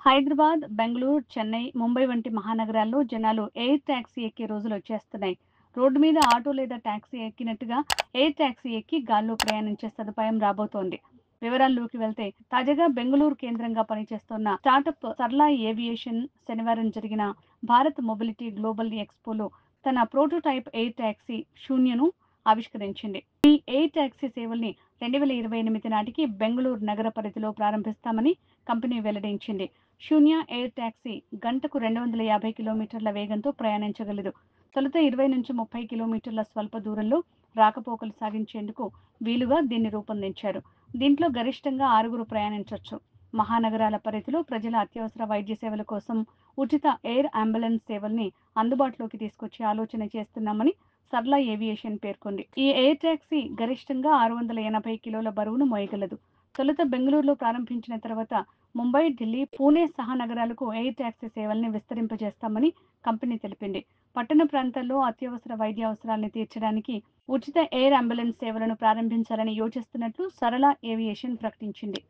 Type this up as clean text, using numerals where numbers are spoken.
హైదరాబాద్, బెంగుళూరు, చెన్నై, ముంబై వంటి మహానగరాల్లో జనాలు air taxi ఎక్కే రోజులొచ్చేస్తున్నాయి. రోడ్డు మీద ఆటో లేదా టాక్సీ ఎక్కినట్టుగా ఎయిర్ టాక్సీ ఎక్కి గాల్లో ప్రయాణించే సదుపాయం రాబోతోంది. వివరాల్లోకి వెళ్తే తాజాగా బెంగుళూరు కేంద్రంగా పనిచేస్తున్న స్టార్టప్ సర్లా ఏవియేషన్ శనివారం జరిగిన భారత్ మొబిలిటీ గ్లోబల్ ఎక్స్పోలో తన ప్రోటోటైప్ ఎయిర్ టాక్సీ శూన్యను ఆవిష్కరించింది. ఈ ఎయిర్ టాక్సీ సేవల్ని 2028 నాటికి బెంగుళూరు నగర పరిధిలో ప్రారంభిస్తామని కంపెనీ వెల్లడించింది. శూన్య ఎయిర్ టాక్సీ గంటకు 250 కిలోమీటర్ల వేగంతో ప్రయాణించగలదు. తొలుత 20 నుంచి 30 కిలోమీటర్ల స్వల్ప దూరంలో రాకపోకలు సాగించేందుకు వీలుగా దీన్ని రూపొందించారు. దీంట్లో గరిష్టంగా 6 ప్రయాణించొచ్చు. మహానగరాల పరిధిలో ప్రజల అత్యవసర వైద్య సేవల కోసం ఉచిత ఎయిర్ అంబులెన్స్ సేవల్ని అందుబాటులోకి తీసుకొచ్చే ఆలోచన చేస్తున్నామని సర్లా ఏవియేషన్ పేర్కొంది. ఈ ఎయిర్ టాక్సీ గరిష్టంగా 680 కిలోల బరువును మోయగలదు. తొలుత బెంగళూరులో ప్రారంభించిన తర్వాత ముంబై, ఢిల్లీ, పూణే సహా నగరాలకు ఎయిర్ టాక్సీ సేవల్ని విస్తరింపజేస్తామని కంపెనీ తెలిపింది. పట్టణ ప్రాంతాల్లో అత్యవసర వైద్య అవసరాల్ని తీర్చడానికి ఉచిత ఎయిర్ అంబులెన్స్ సేవలను ప్రారంభించాలని యోచిస్తున్నట్లు సరళ ఏవియేషన్ ప్రకటించింది.